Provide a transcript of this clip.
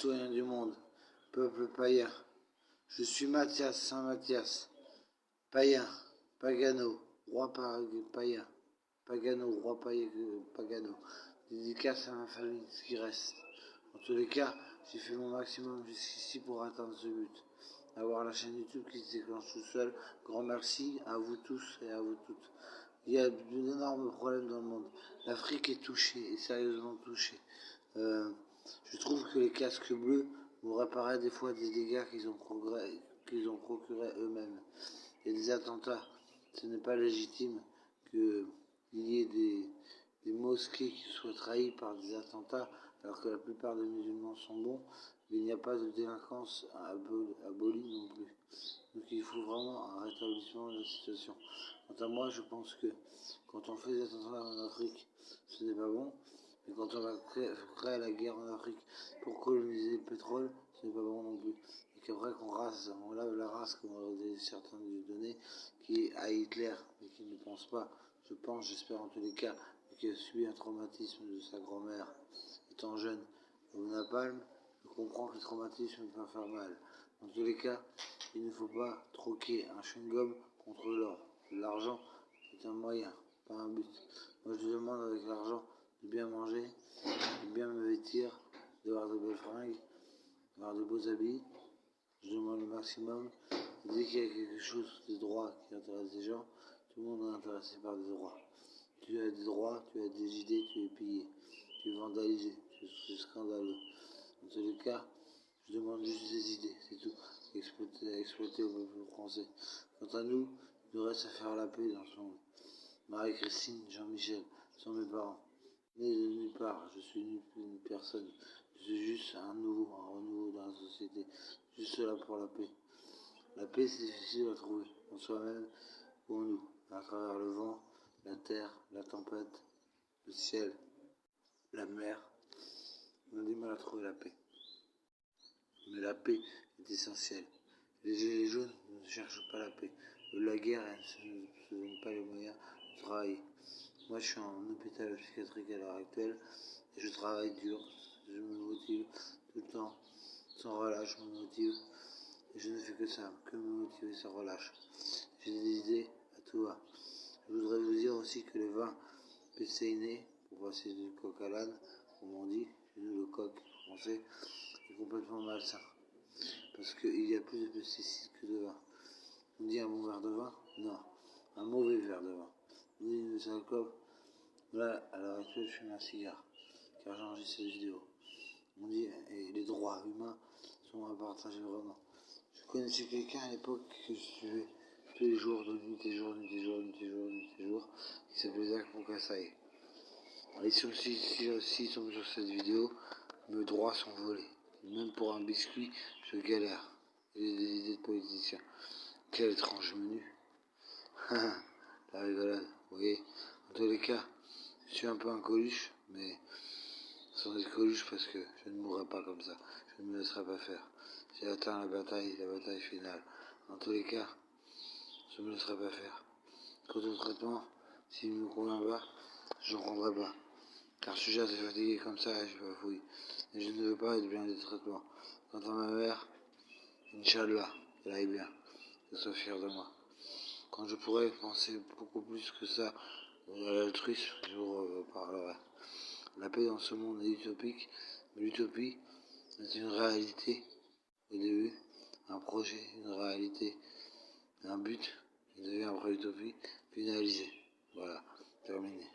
citoyens du monde, peuple païen. Je suis Mathias, Saint Mathias, païen, Pagano, roi païen, Pagano, roi païen, Pagano. Dédicace à ma famille, ce qui reste. En tous les cas, j'ai fait mon maximum jusqu'ici pour atteindre ce but. Avoir la chaîne YouTube qui se déclenche tout seul. Grand merci à vous tous et à vous toutes. Il y a d'énormes problèmes dans le monde. L'Afrique est touchée, et sérieusement touchée. Je trouve que les casques bleus vont réparer des fois des dégâts qu'ils ont procurés eux-mêmes. Il y a des attentats. Ce n'est pas légitime qu'il y ait des mosquées qui soient trahies par des attentats, alors que la plupart des musulmans sont bons, mais il n'y a pas de délinquance abolie non plus. Donc il faut vraiment un rétablissement de la situation. Quant à moi, je pense que quand on fait des attentats en Afrique, ce n'est pas bon, mais quand on va créer la guerre en Afrique pour coloniser le pétrole, ce n'est pas bon non plus. Et qu'après on lave la race, comme certains lui donner, qui est à Hitler, mais qui ne pense pas, j'espère en tous les cas, qui a subi un traumatisme de sa grand-mère étant jeune au napalm, je comprends que le traumatisme peut faire mal. Dans tous les cas, il ne faut pas troquer un chewing-gum contre l'or. L'argent est un moyen, pas un but. Moi je demande avec l'argent de bien manger, de bien me vêtir, d'avoir de belles fringues, d'avoir de beaux habits. Je demande le maximum. Dès qu'il y a quelque chose de droit qui intéresse les gens, tout le monde est intéressé par des droits. Tu as des droits, tu as des idées, tu es pillé, tu es vandalisé, c'est scandaleux. Dans tous les cas, je demande juste des idées, c'est tout, exploiter au peuple français. Quant à nous, il nous reste à faire la paix dans ce monde. Marie-Christine, Jean-Michel sont mes parents. Né de nulle part, je suis une personne. Je suis juste un renouveau dans la société, juste là pour la paix. La paix, c'est difficile à trouver, en soi-même ou en nous, à travers le vent, la terre, la tempête, le ciel, la mer. On a du mal à trouver la paix. Mais la paix est essentielle. Les gilets jaunes ne cherchent pas la paix. La guerre, ne se donnent pas les moyens de travailler. Moi, je suis en hôpital psychiatrique à l'heure actuelle et je travaille dur. Je me motive tout le temps, sans relâche, je me motive. Et je ne fais que ça, que me motiver sans relâche. J'ai des idées à tout va. Je voudrais vous dire aussi que le vin PCIné, pour passer du coq à l'âne, comme on dit, chez nous le coq français, est complètement malsain. Parce qu'il y a plus de pesticides que de vin. On dit un bon verre de vin? Non, un mauvais verre de vin. On dit une alcool. Là, à l'heure actuelle, je fume un cigare, car j'enregistre cette vidéo. On dit, et les droits humains sont à partager vraiment. Je connaissais quelqu'un à l'époque que je suivais tous les jours, de nuit et jour, qui s'appelait Zach Moukassaï. Et s'ils tombent sur cette vidéo, mes droits sont volés. Même pour un biscuit, je galère. J'ai des idées de politiciens. Quel étrange menu. La rigolade, vous voyez. En tous les cas, je suis un peu un Coluche, mais sans être Coluche parce que je ne mourrai pas comme ça. Je ne me laisserai pas faire. J'ai atteint la bataille finale. En tous les cas, je ne me laisserai pas faire. Quant au traitement, s'il ne me convient pas, je ne prendrai pas. Car je suis assez fatigué comme ça et je bafouille. Et je ne veux pas être bien des traitements. Quant à ma mère, Inch'Allah, qu'elle aille bien, qu'elle soit fière de moi. Quand je pourrais penser beaucoup plus que ça à l'altruisme, je vous reparlerai. La paix dans ce monde est utopique, mais l'utopie est une réalité au début, un projet, une réalité, un but qui devient après l'utopie finalisé. Voilà, terminé.